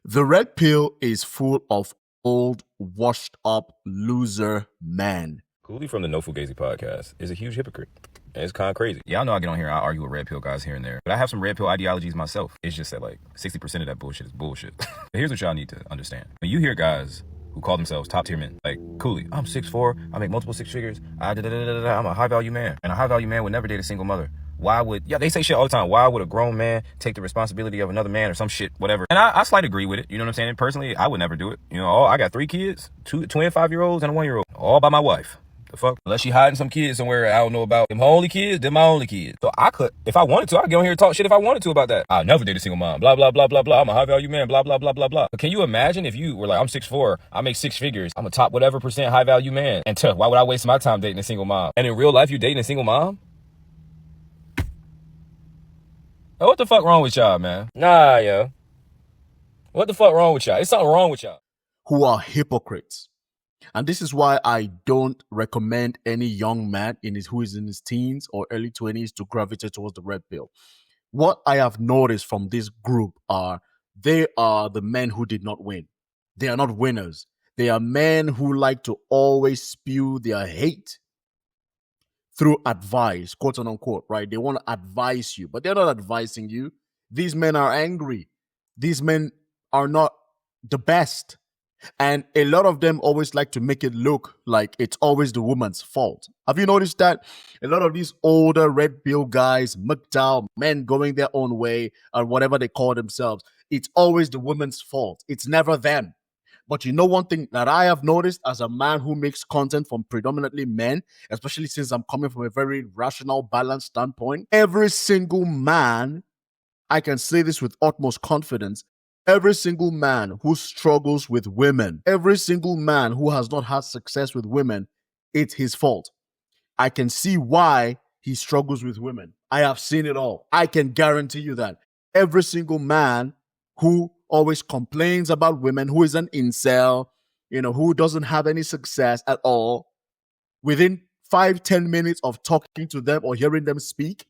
The red pill is full of old, washed up loser men. Cooley from the No Fugazi podcast is a huge hypocrite. And it's kind of crazy. Y'all know I get on here and I argue with red pill guys here and there. But I have some red pill ideologies myself. It's just that like 60% of that bullshit is bullshit. But here's what y'all need to understand. When you hear guys who call themselves top tier men, like Cooley, I'm 6'4", I make multiple six figures, I'm a high value man. And a high value man would never date a single mother. Why would, they say shit all the time. Why would a grown man take the responsibility of another man or some shit, whatever? And I slightly agree with it. You know what I'm saying? Personally, I would never do it. You know, I got 3 kids, 2 twin 5-year-olds and a 1-year-old, all by my wife. The fuck? Unless she hiding some kids somewhere I don't know about. Them her only kids, them my only kids. So I could, if I wanted to, I could get on here and talk shit if I wanted to about that. I'll never date a single mom. Blah, blah, blah, blah, blah. I'm a high value man. Blah, blah, blah, blah, blah. But can you imagine if you were like, I'm 6'4", I make 6 figures, I'm a top whatever percent high value man. And why would I waste my time dating a single mom? And in real life, you dating a single mom? Oh, what the fuck wrong with y'all, man? Nah, yo. What the fuck wrong with y'all? There's something wrong with y'all. Who are hypocrites. And this is why I don't recommend any young man who is in his teens or early 20s to gravitate towards the red pill. What I have noticed from this group they are the men who did not win. They are not winners. They are men who like to always spew their hate through advice, quote unquote, right? They want to advise you, but they're not advising you. These men are angry. These men are not the best. And a lot of them always like to make it look like it's always the woman's fault. Have you noticed that? A lot of these older red pill guys, MGTOW, men going their own way, or whatever they call themselves, it's always the woman's fault. It's never them. But you know one thing that I have noticed as a man who makes content from predominantly men, especially since I'm coming from a very rational, balanced standpoint, every single man, I can say this with utmost confidence, every single man who struggles with women, every single man who has not had success with women, it's his fault. I can see why he struggles with women. I have seen it all. I can guarantee you that. Every single man who always complains about women, who is an incel, who doesn't have any success at all, within 5-10 minutes of talking to them or hearing them speak,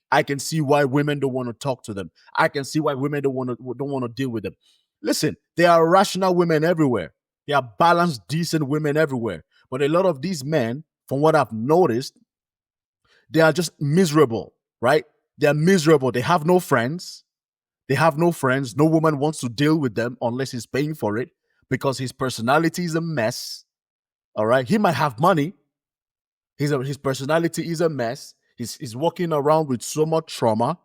I can see why women don't want to talk to them. I can see why women don't want to deal with them. Listen, there are rational women everywhere. There are balanced, decent women everywhere. But a lot of these men, from what I've noticed, they are just miserable, right? They are miserable. They have no friends. No woman wants to deal with them unless he's paying for it because his personality is a mess. All right? He might have money. His personality is a mess. He's walking around with so much trauma.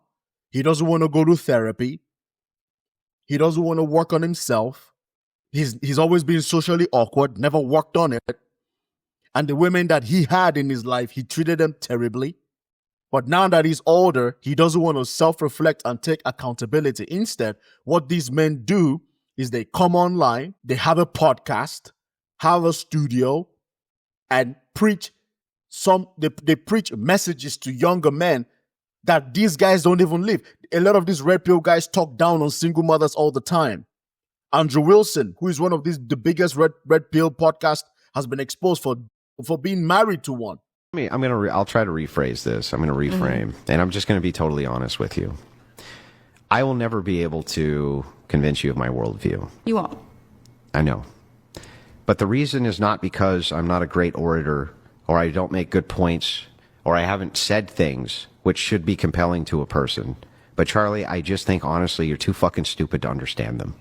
He doesn't want to go to therapy. He doesn't want to work on himself. He's always been socially awkward, never worked on it. And the women that he had in his life, he treated them terribly. But now that he's older, he doesn't want to self-reflect and take accountability. Instead, what these men do is they come online, they have a podcast, have a studio, and preach they preach messages to younger men that these guys don't even live. A lot of these red pill guys talk down on single mothers all the time. Andrew Wilson, who is one of the biggest red pill podcasts, has been exposed for being married to one. I'll try to rephrase this. I'm going to reframe, and I'm just going to be totally honest with you. I will never be able to convince you of my worldview. You won't. I know. But the reason is not because I'm not a great orator, or I don't make good points, or I haven't said things which should be compelling to a person. But Charlie, I just think, honestly, you're too fucking stupid to understand them.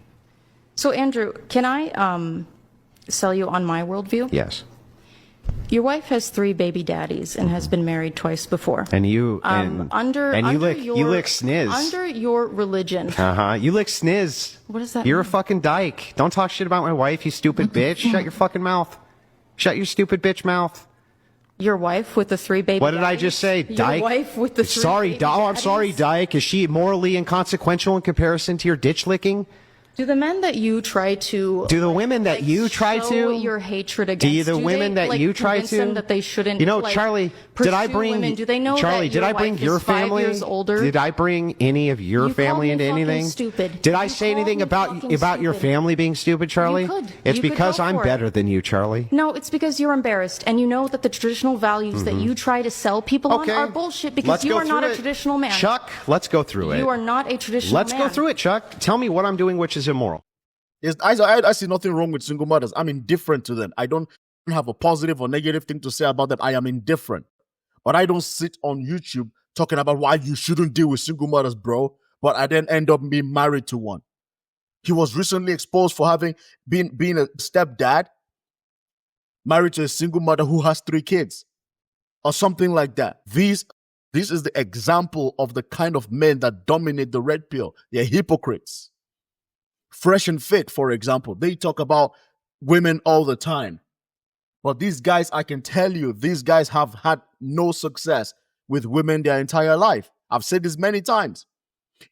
So, Andrew, can I sell you on my worldview? Yes. Your wife has 3 baby daddies and has been married twice before. And you lick sniz. Under your religion. You lick sniz. What does that You're mean? a fucking dyke. Don't talk shit about my wife, you stupid bitch. Shut your fucking mouth. Shut your stupid bitch mouth. Your wife with the 3 baby What did daddies? I just say, dyke? Your wife with the 3 baby daddies? I'm sorry, dyke. Is she morally inconsequential in comparison to your ditch licking? Do the men that you try to... Do the women that you try to... show your hatred against... Do the women that you try to... them that they shouldn't... Charlie, did I bring... Women? Do they know Charlie, that did I bring your family... 5 years older? Did I bring any of your family into anything? Stupid. Did I say anything about your family being stupid, Charlie? You could. It's You could because go I'm for better it. than you, Charlie. No, it's because you're embarrassed, and you know that the traditional values that you try to sell people on are bullshit because you are not a traditional man. Chuck, let's go through it. You are not a traditional man. Let's go through it, Chuck. Tell me what I'm doing which is immoral. I see nothing wrong with single mothers. I'm indifferent to them. I don't have a positive or negative thing to say about them. I am indifferent. But I don't sit on YouTube talking about why you shouldn't deal with single mothers, bro. But I then end up being married to one. He was recently exposed for having been a stepdad, married to a single mother who has 3 kids, or something like that. This is the example of the kind of men that dominate the red pill. They're hypocrites. Fresh and Fit, for example, they talk about women all the time. But these guys, I can tell you, these guys have had no success with women their entire life. I've said this many times.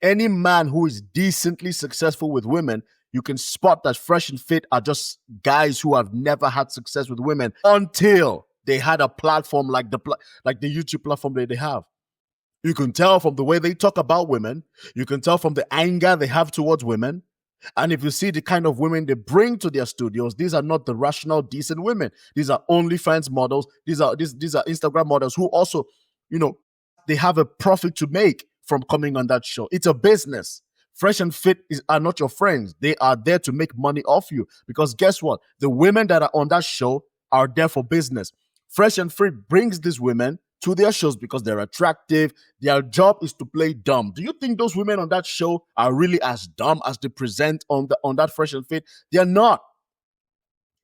Any man who is decently successful with women, you can spot that Fresh and Fit are just guys who have never had success with women until they had a platform like the YouTube platform that they have. You can tell from the way they talk about women. You can tell from the anger they have towards women. And if you see the kind of women they bring to their studios, these are not the rational, decent women. These are OnlyFans models. These are Instagram models who also, they have a profit to make from coming on that show. It's a business. Fresh and Fit are not your friends. They are there to make money off you. Because guess what? The women that are on that show are there for business. Fresh and Fit brings these women to their shows because they're attractive. Their job is to play dumb. Do you think those women on that show are really as dumb as they present on that Fresh and Fit? They're not.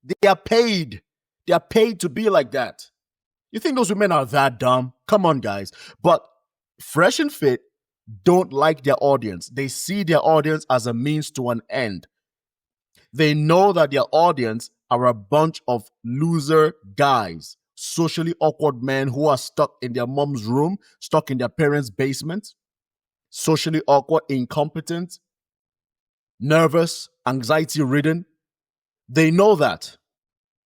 They are paid. They are paid to be like that. You think those women are that dumb? Come on, guys. But Fresh and Fit don't like their audience. They see their audience as a means to an end. They know that their audience are a bunch of loser guys, socially awkward men who are stuck in their mom's room, stuck in their parents' basement, socially awkward, incompetent, nervous, anxiety-ridden. They know that.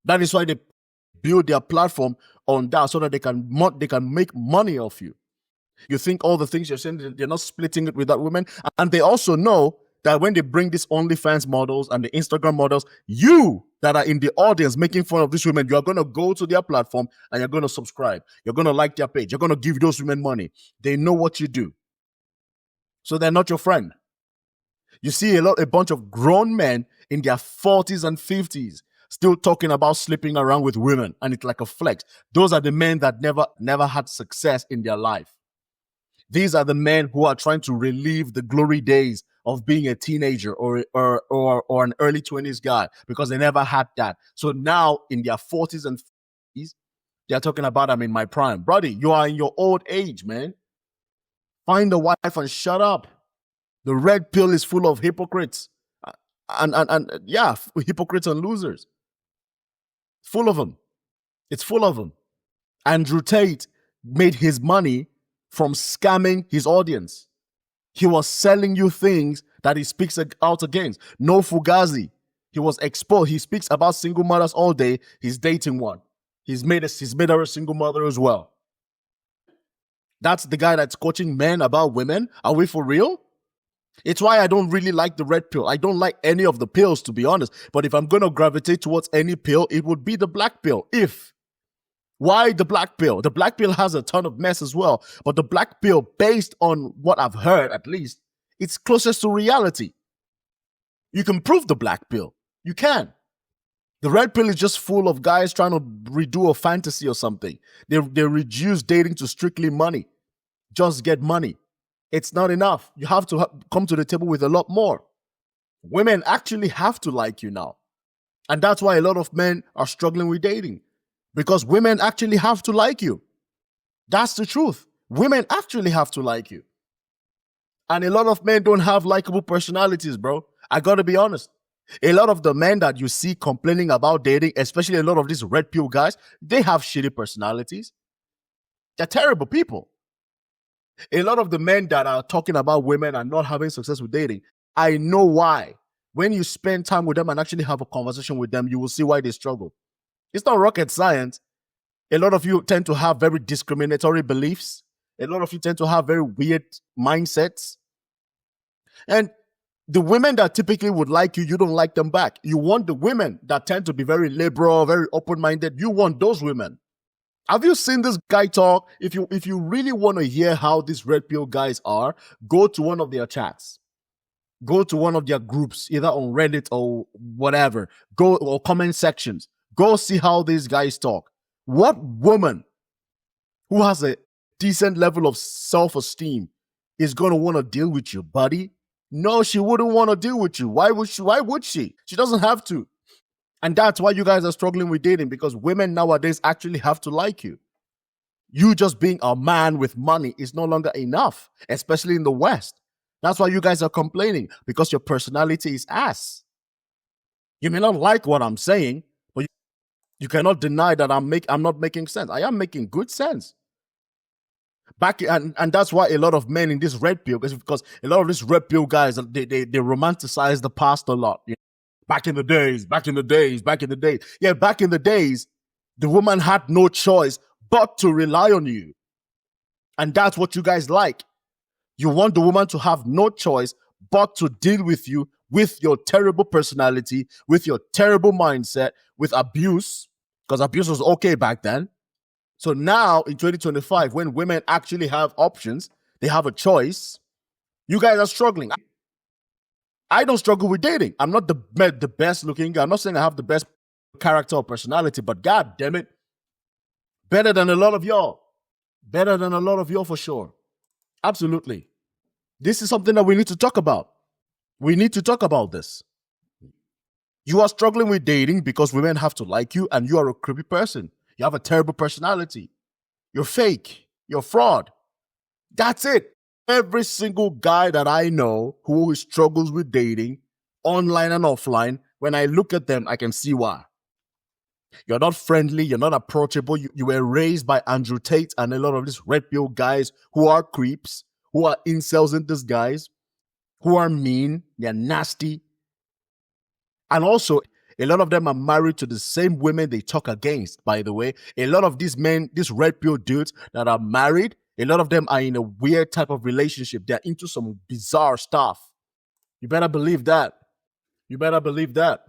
That is why they build their platform on that so that they can make money off you. You think all the things you're saying, they're not splitting it with that woman. And they also know that when they bring these OnlyFans models and the Instagram models, you that are in the audience making fun of these women, you're going to go to their platform and you're going to subscribe. You're going to like their page. You're going to give those women money. They know what you do. So they're not your friend. You see a bunch of grown men in their 40s and 50s still talking about sleeping around with women, and it's like a flex. Those are the men that never had success in their life. These are the men who are trying to relive the glory days of being a teenager or an early 20s guy because they never had that. So now in their 40s and 50s, they're talking about, I'm in my prime. Brother, you are in your old age, man. Find a wife and shut up. The red pill is full of hypocrites. Hypocrites and losers. Full of them. It's full of them. Andrew Tate made his money from scamming his audience. He was selling you things that he speaks out against. No Fugazi. He was exposed. He speaks about single mothers all day. He's dating one. He's made her a single mother as well. That's the guy that's coaching men about women. Are we for real? It's why I don't really like the red pill. I don't like any of the pills, to be honest. But if I'm going to gravitate towards any pill, it would be the black pill. Why the black pill? The black pill has a ton of mess as well. But the black pill, based on what I've heard at least, it's closest to reality. You can prove the black pill. You can. The red pill is just full of guys trying to redo a fantasy or something. They reduce dating to strictly money. Just get money. It's not enough. You have to come to the table with a lot more. Women actually have to like you now. And that's why a lot of men are struggling with dating. Because women actually have to like you. That's the truth. Women actually have to like you. And a lot of men don't have likable personalities, bro. I gotta be honest. A lot of the men that you see complaining about dating, especially a lot of these red pill guys, they have shitty personalities. They're terrible people. A lot of the men that are talking about women and not having success with dating, I know why. When you spend time with them and actually have a conversation with them, you will see why they struggle. It's not rocket science. A lot of you tend to have very discriminatory beliefs. A lot of you tend to have very weird mindsets. And the women that typically would like you, you don't like them back. You want the women that tend to be very liberal, very open-minded. You want those women. Have you seen this guy talk? If you really want to hear how these red pill guys are, go to one of their chats. Go to one of their groups, either on Reddit or whatever. Go or comment sections. Go see how these guys talk. What woman who has a decent level of self-esteem is going to want to deal with you, buddy? No, she wouldn't want to deal with you. Why would she? Why would she? She doesn't have to. And that's why you guys are struggling with dating, because women nowadays actually have to like you. You just being a man with money is no longer enough, especially in the West. That's why you guys are complaining, because your personality is ass. You may not like what I'm saying, but you cannot deny that I'm not making sense. I am making good sense. And that's why a lot of men in this red pill, because a lot of these red pill guys, they romanticize the past a lot. You know? Back in the days. Yeah, back in the days, the woman had no choice but to rely on you. And that's what you guys like. You want the woman to have no choice but to deal with you with your terrible personality, with your terrible mindset, with abuse, because abuse was okay back then. So now in 2025, when women actually have options, they have a choice, you guys are struggling. I don't struggle with dating. I'm not the best looking guy. I'm not saying I have the best character or personality, but God damn it, better than a lot of y'all. Better than a lot of y'all for sure. Absolutely. This is something that we need to talk about. We need to talk about this. You are struggling with dating because women have to like you, and you are a creepy person. You have a terrible personality. You're fake. You're fraud. That's it. Every single guy that I know who struggles with dating, online and offline, when I look at them, I can see why. You're not friendly. You're not approachable. You were raised by Andrew Tate and a lot of these red pill guys who are creeps, who are incels in disguise, who are mean. They're nasty. And also, a lot of them are married to the same women they talk against, by the way. A lot of these men, these red pill dudes that are married, a lot of them are in a weird type of relationship. They're into some bizarre stuff. You better believe that. You better believe that.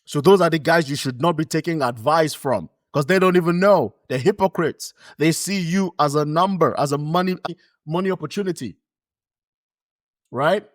So those are the guys you should not be taking advice from, because they don't even know. They're hypocrites. They see you as a number, as a money opportunity. Right?